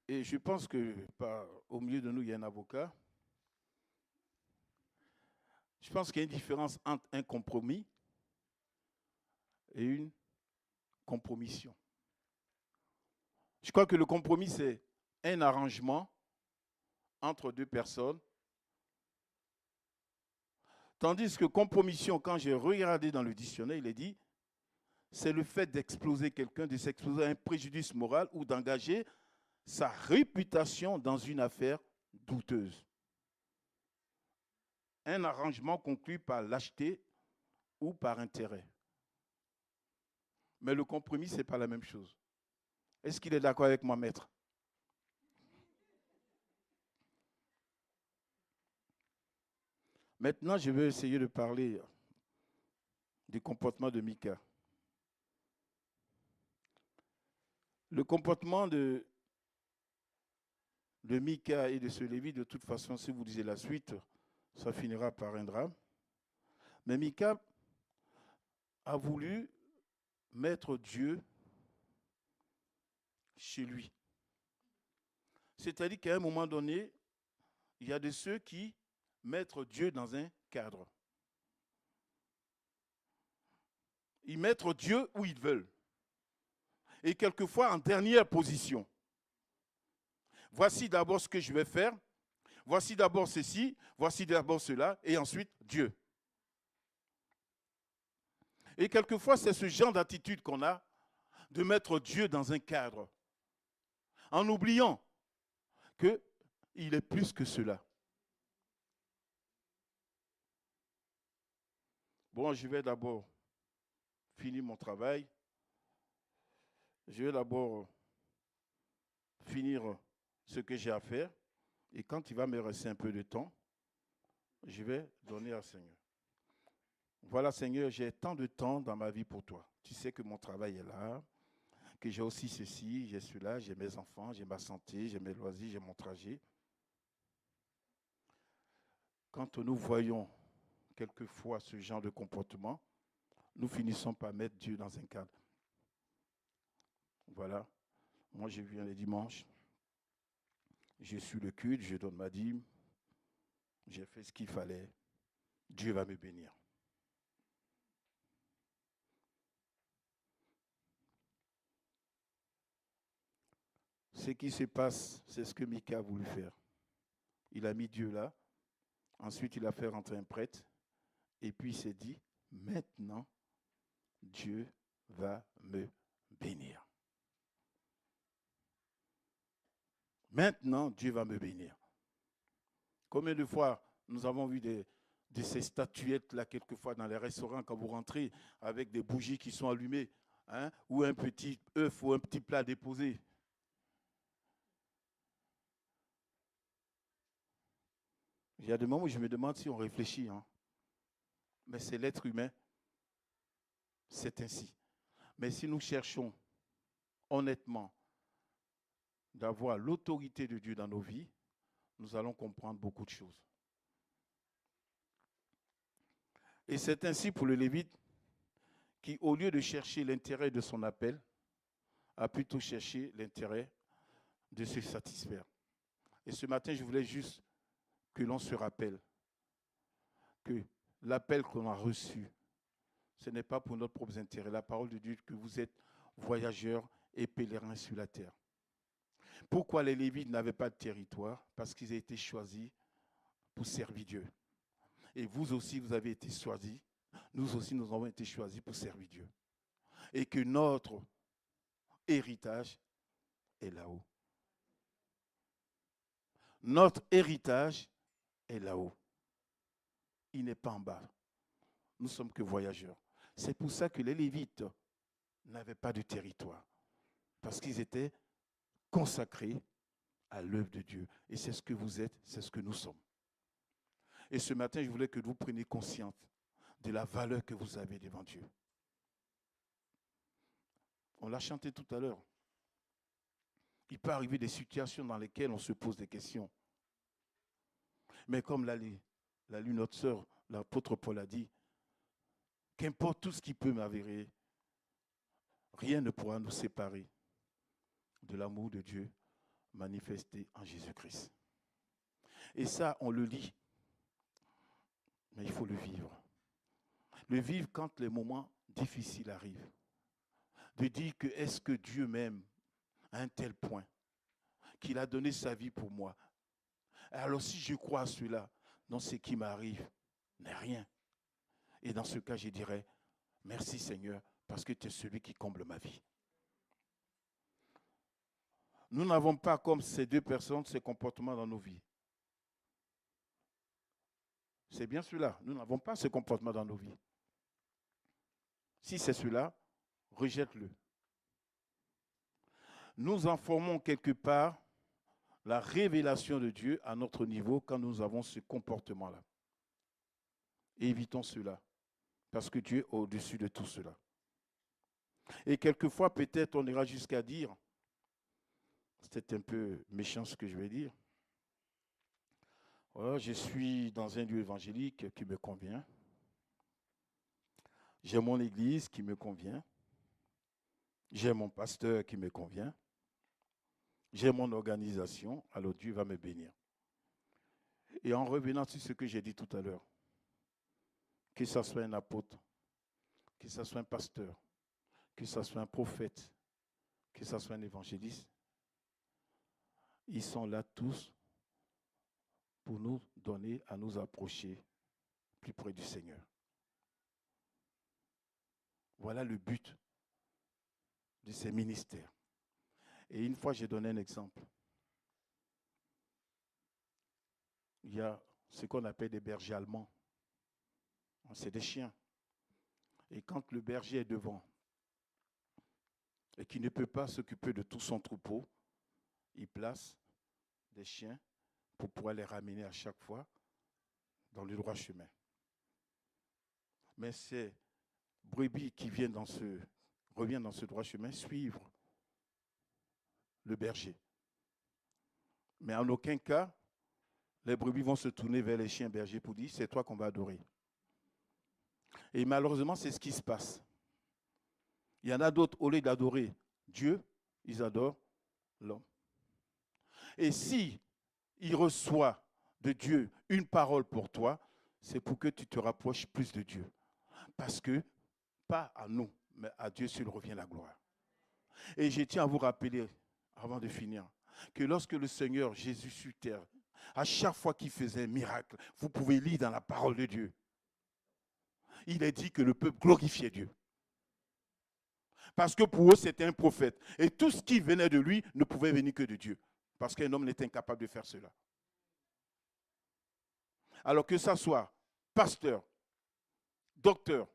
Et je pense que au milieu de nous, il y a un avocat. Je pense qu'il y a une différence entre un compromis et une compromission. Je crois que le compromis, c'est un arrangement entre deux personnes. Tandis que compromission, quand j'ai regardé dans le dictionnaire, il est dit, c'est le fait d'exploser quelqu'un, de s'exposer à un préjudice moral ou d'engager sa réputation dans une affaire douteuse. Un arrangement conclu par lâcheté ou par intérêt. Mais le compromis, ce n'est pas la même chose. Est-ce qu'il est d'accord avec moi, maître? Maintenant, je vais essayer de parler du comportement de Mika. Le comportement de Mika et de ce Lévi, de toute façon, si vous lisez la suite, ça finira par un drame. Mais Mika a voulu mettre Dieu chez lui. C'est-à-dire qu'à un moment donné, il y a de ceux qui mettent Dieu dans un cadre. Ils mettent Dieu où ils veulent. Et quelquefois en dernière position. Voici d'abord ce que je vais faire. Voici d'abord ceci. Voici d'abord cela. Et ensuite Dieu. Et quelquefois, c'est ce genre d'attitude qu'on a de mettre Dieu dans un cadre. En oubliant qu'il est plus que cela. Bon, je vais d'abord finir mon travail. Je vais d'abord finir ce que j'ai à faire. Et quand il va me rester un peu de temps, je vais donner à Seigneur. Voilà, Seigneur, j'ai tant de temps dans ma vie pour toi. Tu sais que mon travail est là, que j'ai aussi ceci, j'ai cela, j'ai mes enfants, j'ai ma santé, j'ai mes loisirs, j'ai mon trajet. Quand nous voyons quelquefois ce genre de comportement, nous finissons par mettre Dieu dans un cadre. Voilà. Moi, je viens les dimanches. Je suis le culte, je donne ma dîme. J'ai fait ce qu'il fallait. Dieu va me bénir. Ce qui se passe, c'est ce que Mika a voulu faire. Il a mis Dieu là. Ensuite, il a fait rentrer un prêtre. Et puis, il s'est dit, maintenant, Dieu va me bénir. Maintenant, Dieu va me bénir. Combien de fois nous avons vu de ces statuettes-là, quelquefois dans les restaurants, quand vous rentrez, avec des bougies qui sont allumées, hein, ou un petit œuf ou un petit plat déposé. Il y a des moments où je me demande si on réfléchit. Hein. Mais c'est l'être humain. C'est ainsi. Mais si nous cherchons honnêtement d'avoir l'autorité de Dieu dans nos vies, nous allons comprendre beaucoup de choses. Et c'est ainsi pour le Lévite qui, au lieu de chercher l'intérêt de son appel, a plutôt cherché l'intérêt de se satisfaire. Et ce matin, je voulais juste que l'on se rappelle que l'appel qu'on a reçu, ce n'est pas pour notre propre intérêt. La parole de Dieu, que vous êtes voyageurs et pèlerins sur la terre. Pourquoi les Lévites n'avaient pas de territoire? Parce qu'ils ont été choisis pour servir Dieu. Et vous aussi, vous avez été choisis. Nous aussi, nous avons été choisis pour servir Dieu. Et que notre héritage est là-haut. Notre héritage est là-haut. Il n'est pas en bas. Nous ne sommes que voyageurs. C'est pour ça que les Lévites n'avaient pas de territoire. Parce qu'ils étaient consacrés à l'œuvre de Dieu. Et c'est ce que vous êtes, c'est ce que nous sommes. Et ce matin, je voulais que vous preniez conscience de la valeur que vous avez devant Dieu. On l'a chanté tout à l'heure. Il peut arriver des situations dans lesquelles on se pose des questions. Mais comme l'a lu notre sœur, l'apôtre Paul a dit, qu'importe tout ce qui peut m'avérer, rien ne pourra nous séparer de l'amour de Dieu manifesté en Jésus-Christ. Et ça, on le lit, mais il faut le vivre. Le vivre quand les moments difficiles arrivent. De dire que est-ce que Dieu m'aime à un tel point qu'il a donné sa vie pour moi. Alors si je crois à cela, dans ce qui m'arrive n'est rien. Et dans ce cas, je dirais, merci Seigneur, parce que tu es celui qui comble ma vie. Nous n'avons pas, comme ces deux personnes, ces comportements dans nos vies. C'est bien cela. Nous n'avons pas ce comportement dans nos vies. Si c'est cela, rejette-le. Nous en formons quelque part la révélation de Dieu à notre niveau quand nous avons ce comportement-là. Évitons cela, parce que Dieu est au-dessus de tout cela. Et quelquefois, peut-être, on ira jusqu'à dire, c'est un peu méchant ce que je vais dire, oh, je suis dans un lieu évangélique qui me convient, j'ai mon église qui me convient, j'ai mon pasteur qui me convient, j'ai mon organisation, alors Dieu va me bénir. Et en revenant sur ce que j'ai dit tout à l'heure, que ce soit un apôtre, que ce soit un pasteur, que ce soit un prophète, que ce soit un évangéliste, ils sont là tous pour nous donner à nous approcher plus près du Seigneur. Voilà le but de ces ministères. Et une fois, j'ai donné un exemple. Il y a ce qu'on appelle des bergers allemands. C'est des chiens. Et quand le berger est devant et qu'il ne peut pas s'occuper de tout son troupeau, il place des chiens pour pouvoir les ramener à chaque fois dans le droit chemin. Mais ces brebis qui reviennent dans ce droit chemin suivent le berger. Mais en aucun cas, les brebis vont se tourner vers les chiens bergers pour dire, c'est toi qu'on va adorer. Et malheureusement, c'est ce qui se passe. Il y en a d'autres, au lieu d'adorer Dieu, ils adorent l'homme. Et si il reçoit de Dieu une parole pour toi, c'est pour que tu te rapproches plus de Dieu. Parce que, pas à nous, mais à Dieu seul revient la gloire. Et je tiens à vous rappeler, avant de finir, que lorsque le Seigneur Jésus sur terre, à chaque fois qu'il faisait un miracle, vous pouvez lire dans la parole de Dieu, il est dit que le peuple glorifiait Dieu. Parce que pour eux, c'était un prophète. Et tout ce qui venait de lui ne pouvait venir que de Dieu. Parce qu'un homme n'était incapable de faire cela. Alors que ça soit pasteur, docteur,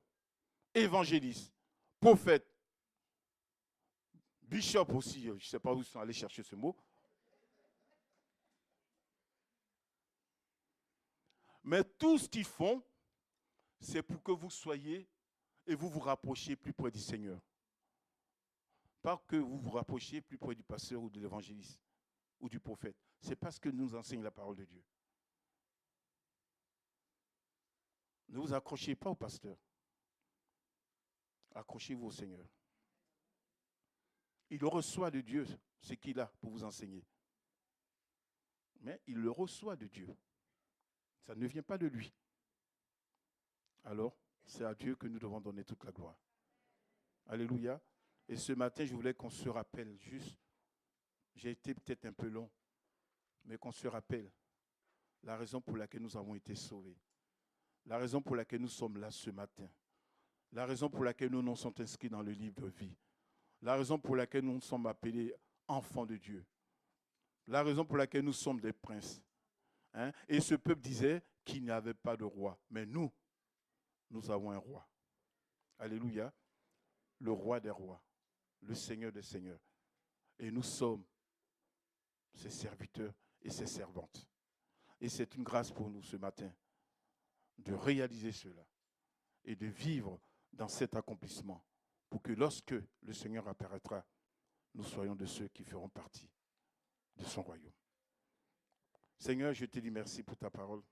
évangéliste, prophète, bishop aussi, je ne sais pas où ils sont allés chercher ce mot. Mais tout ce qu'ils font, c'est pour que vous soyez et vous vous rapprochiez plus près du Seigneur. Pas que vous vous rapprochiez plus près du pasteur ou de l'évangéliste ou du prophète. C'est parce que nous enseigne la parole de Dieu. Ne vous accrochez pas au pasteur. Accrochez-vous au Seigneur. Il reçoit de Dieu ce qu'il a pour vous enseigner. Mais il le reçoit de Dieu. Ça ne vient pas de lui. Alors, c'est à Dieu que nous devons donner toute la gloire. Alléluia. Et ce matin, je voulais qu'on se rappelle juste, j'ai été peut-être un peu long, mais qu'on se rappelle la raison pour laquelle nous avons été sauvés. La raison pour laquelle nous sommes là ce matin. La raison pour laquelle nous nous sommes inscrits dans le livre de vie. La raison pour laquelle nous sommes appelés enfants de Dieu. La raison pour laquelle nous sommes des princes. Hein? Et ce peuple disait qu'il n'y avait pas de roi. Mais nous avons un roi. Alléluia. Le roi des rois. Le Seigneur des seigneurs. Et nous sommes ses serviteurs et ses servantes. Et c'est une grâce pour nous ce matin de réaliser cela et de vivre dans cet accomplissement pour que lorsque le Seigneur apparaîtra, nous soyons de ceux qui feront partie de son royaume. Seigneur, je te dis merci pour ta parole.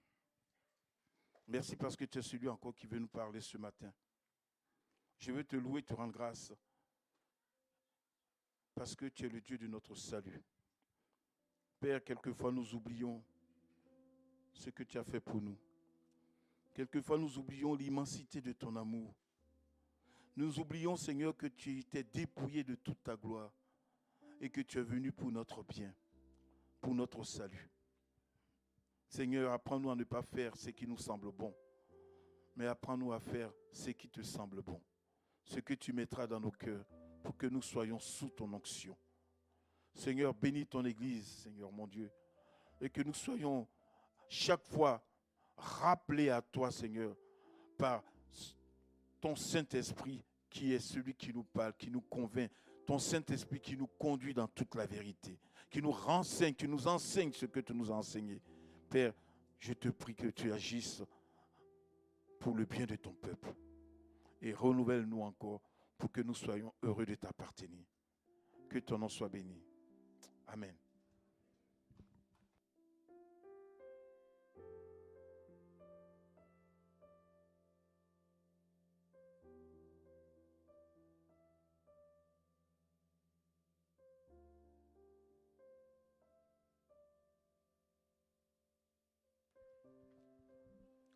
Merci parce que tu es celui encore qui veut nous parler ce matin. Je veux te louer, te rendre grâce parce que tu es le Dieu de notre salut. Père, quelquefois nous oublions ce que tu as fait pour nous. Quelquefois nous oublions l'immensité de ton amour. Nous oublions, Seigneur, que tu t'es dépouillé de toute ta gloire et que tu es venu pour notre bien, pour notre salut. Seigneur, apprends-nous à ne pas faire ce qui nous semble bon, mais apprends-nous à faire ce qui te semble bon, ce que tu mettras dans nos cœurs pour que nous soyons sous ton onction. Seigneur, bénis ton Église, Seigneur mon Dieu, et que nous soyons chaque fois rappelés à toi, Seigneur, par ton Saint-Esprit qui est celui qui nous parle, qui nous convainc, ton Saint-Esprit qui nous conduit dans toute la vérité, qui nous renseigne, qui nous enseigne ce que tu nous as enseigné. Père, je te prie que tu agisses pour le bien de ton peuple et renouvelle-nous encore pour que nous soyons heureux de t'appartenir. Que ton nom soit béni. Amen.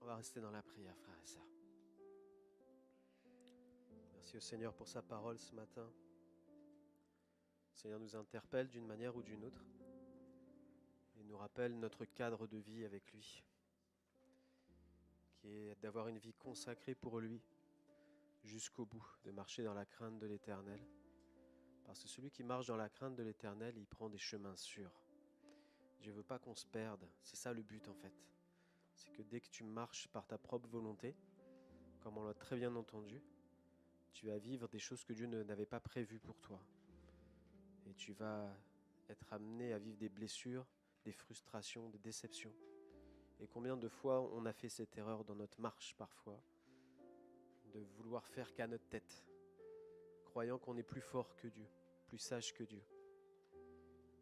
On va rester dans la prière, frères et sœurs. Merci au Seigneur pour sa parole ce matin. Le Seigneur nous interpelle d'une manière ou d'une autre et nous rappelle notre cadre de vie avec lui, qui est d'avoir une vie consacrée pour lui jusqu'au bout, de marcher dans la crainte de l'Éternel. Parce que celui qui marche dans la crainte de l'Éternel, il prend des chemins sûrs. Dieu ne veut pas qu'on se perde, c'est ça le but en fait. C'est que dès que tu marches par ta propre volonté, comme on l'a très bien entendu, tu vas vivre des choses que Dieu n'avait pas prévues pour toi. Et tu vas être amené à vivre des blessures, des frustrations, des déceptions. Et combien de fois on a fait cette erreur dans notre marche parfois, de vouloir faire qu'à notre tête, croyant qu'on est plus fort que Dieu, plus sage que Dieu.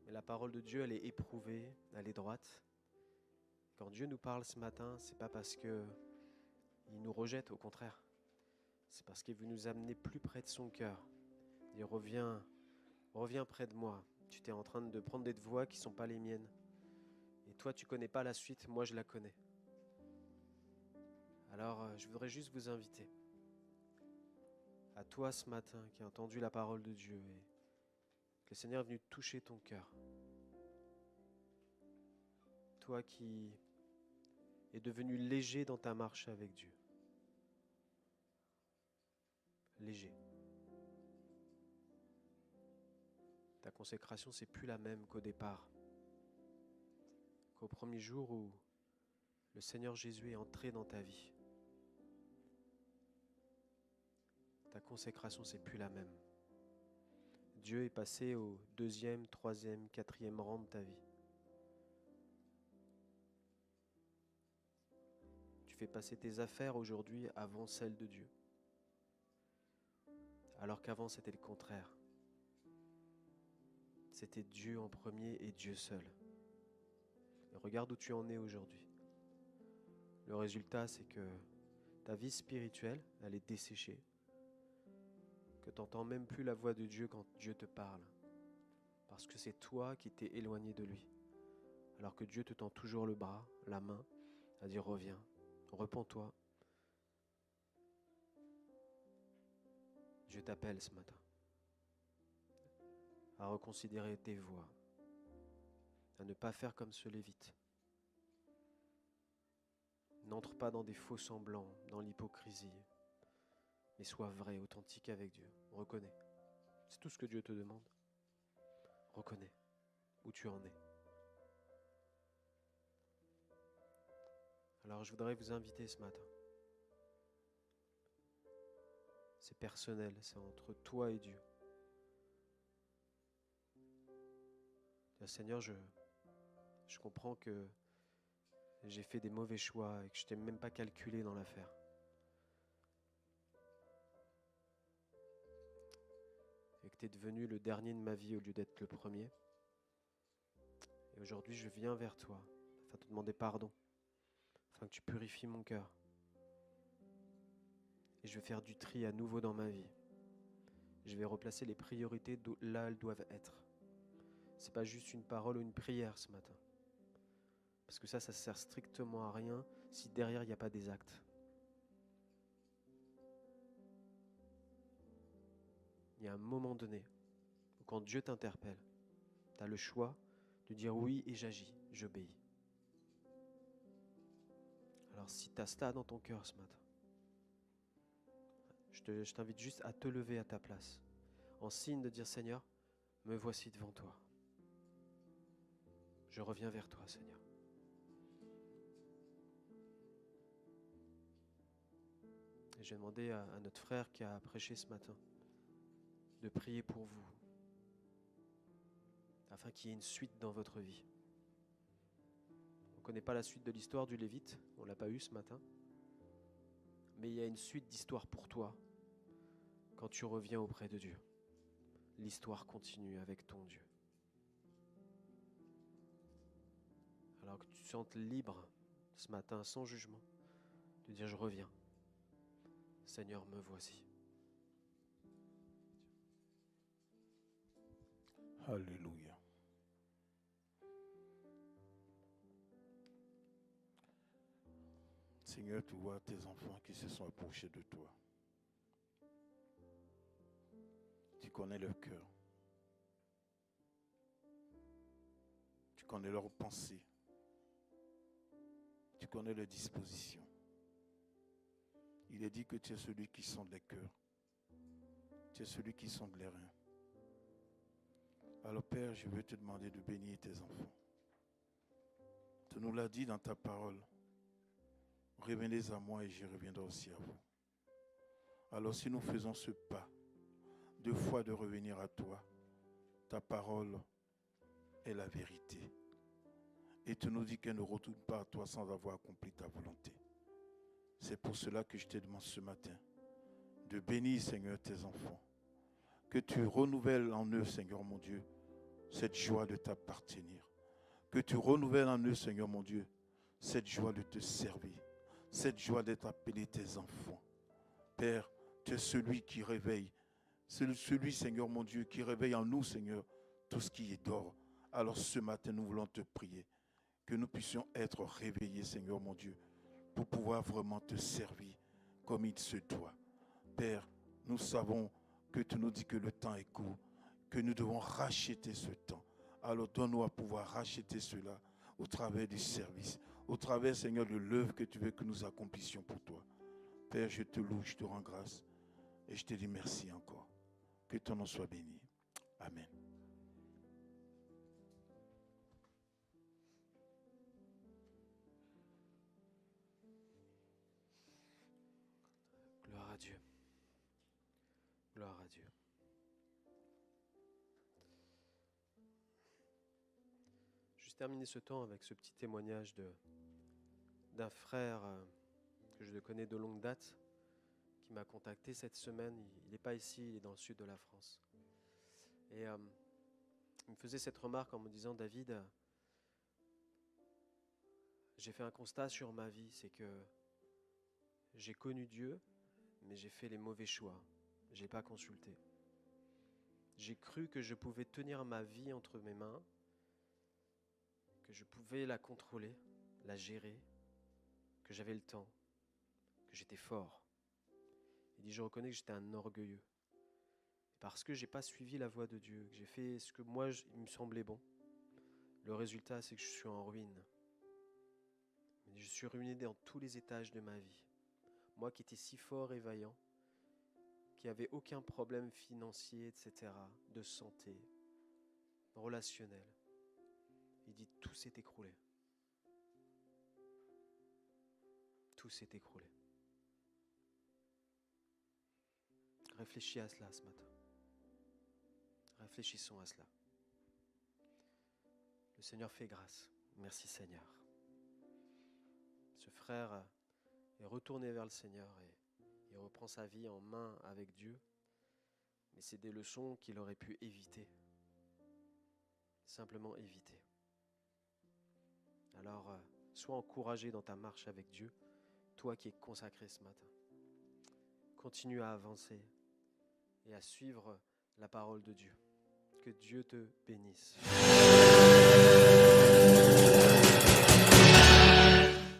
Mais la parole de Dieu, elle est éprouvée, elle est droite. Quand Dieu nous parle ce matin, c'est pas parce qu'il nous rejette, au contraire. C'est parce qu'il veut nous amener plus près de son cœur. Il reviens près de moi. Tu t'es en train de prendre des voies qui ne sont pas les miennes. Et toi, tu ne connais pas la suite, moi je la connais. Alors, je voudrais juste vous inviter, à toi ce matin qui as entendu la parole de Dieu et que le Seigneur est venu toucher ton cœur. Toi qui es devenu léger dans ta marche avec Dieu. Léger. Ta consécration, c'est plus la même qu'au départ. Qu'au premier jour où le Seigneur Jésus est entré dans ta vie. Ta consécration, c'est plus la même. Dieu est passé au 2e, 3e, 4e rang de ta vie. Tu fais passer tes affaires aujourd'hui avant celles de Dieu. Alors qu'avant, c'était le contraire. C'était Dieu en premier et Dieu seul. Et regarde où tu en es aujourd'hui. Le résultat, c'est que ta vie spirituelle, elle est desséchée. que tu n'entends même plus la voix de Dieu quand Dieu te parle, parce que c'est toi qui t'es éloigné de lui, alors que Dieu te tend toujours le bras, la main, à dire reviens, repens-toi. Dieu t'appelle ce matin à reconsidérer tes voies, à ne pas faire comme ce Lévite. N'entre pas dans des faux semblants, dans l'hypocrisie, mais sois vrai, authentique avec Dieu. Reconnais. C'est tout ce que Dieu te demande. Reconnais où tu en es. Alors je voudrais vous inviter ce matin. C'est personnel, c'est entre toi et Dieu. Seigneur, je comprends que j'ai fait des mauvais choix et que je ne t'ai même pas calculé dans l'affaire. Et que tu es devenu le dernier de ma vie au lieu d'être le premier. Et aujourd'hui, je viens vers toi afin de te demander pardon, afin que tu purifies mon cœur. Et je vais faire du tri à nouveau dans ma vie. Je vais replacer les priorités là où elles doivent être. Ce n'est pas juste une parole ou une prière ce matin. Parce que ça sert strictement à rien si derrière il n'y a pas des actes. Il y a un moment donné où quand Dieu t'interpelle, tu as le choix de dire oui et j'agis, j'obéis. Alors si tu as ça dans ton cœur ce matin, je t'invite juste à te lever à ta place, en signe de dire Seigneur, me voici devant toi. Je reviens vers toi, Seigneur. Et j'ai demandé à notre frère qui a prêché ce matin de prier pour vous, afin qu'il y ait une suite dans votre vie. On ne connaît pas la suite de l'histoire du Lévite, on ne l'a pas eu ce matin, mais il y a une suite d'histoire pour toi quand tu reviens auprès de Dieu. L'histoire continue avec ton Dieu. Alors que tu te sentes libre ce matin, sans jugement, de dire je reviens. Seigneur, me voici. Alléluia. Seigneur, tu vois tes enfants qui se sont approchés de toi. Tu connais leur cœur. Tu connais leurs pensées. Tu connais leurs dispositions. Il est dit que tu es celui qui sonde les cœurs. Tu es celui qui sonde les reins. Alors Père, je veux te demander de bénir tes enfants. Tu nous l'as dit dans ta parole. Revenez à moi et je reviendrai aussi à vous. Alors si nous faisons ce pas, 2 fois de revenir à toi, ta parole est la vérité. Et tu nous dis qu'elle ne retourne pas à toi sans avoir accompli ta volonté. C'est pour cela que je te demande ce matin de bénir, Seigneur, tes enfants. Que tu renouvelles en eux, Seigneur mon Dieu, cette joie de t'appartenir. Que tu renouvelles en eux, Seigneur mon Dieu, cette joie de te servir. Cette joie d'être appelé tes enfants. Père, tu es celui qui réveille. C'est celui, Seigneur mon Dieu, qui réveille en nous, Seigneur, tout ce qui est d'or. Alors ce matin, nous voulons te prier. Que nous puissions être réveillés, Seigneur mon Dieu, pour pouvoir vraiment te servir comme il se doit. Père, nous savons que tu nous dis que le temps est court, que nous devons racheter ce temps. Alors donne-nous à pouvoir racheter cela au travers du service, au travers, Seigneur, de l'œuvre que tu veux que nous accomplissions pour toi. Père, je te loue, je te rends grâce et je te dis merci encore. Que ton nom soit béni. Amen. Gloire à Dieu. Gloire à Dieu. Juste terminer ce temps avec ce petit témoignage d'un frère que je connais de longue date, qui m'a contacté cette semaine. Il n'est pas ici, il est dans le sud de la France. Et il me faisait cette remarque en me disant, David, j'ai fait un constat sur ma vie, c'est que j'ai connu Dieu, mais j'ai fait les mauvais choix. je n'ai pas consulté. J'ai cru que je pouvais tenir ma vie entre mes mains, que je pouvais la contrôler, la gérer, que j'avais le temps, que j'étais fort. Il dit, je reconnais que j'étais un orgueilleux. Parce que je n'ai pas suivi la voie de Dieu, que j'ai fait ce que moi, il me semblait bon. Le résultat, c'est que je suis en ruine. Je suis ruiné dans tous les étages de ma vie. Moi qui étais si fort et vaillant, qui n'avait aucun problème financier, etc., de santé, relationnel. Il dit, tout s'est écroulé. Tout s'est écroulé. Réfléchis à cela ce matin. Réfléchissons à cela. Le Seigneur fait grâce. Merci Seigneur. Ce frère est retourné vers le Seigneur et il reprend sa vie en main avec Dieu. Mais c'est des leçons qu'il aurait pu éviter. Simplement éviter. Alors, sois encouragé dans ta marche avec Dieu, toi qui es consacré ce matin. Continue à avancer et à suivre la parole de Dieu. Que Dieu te bénisse.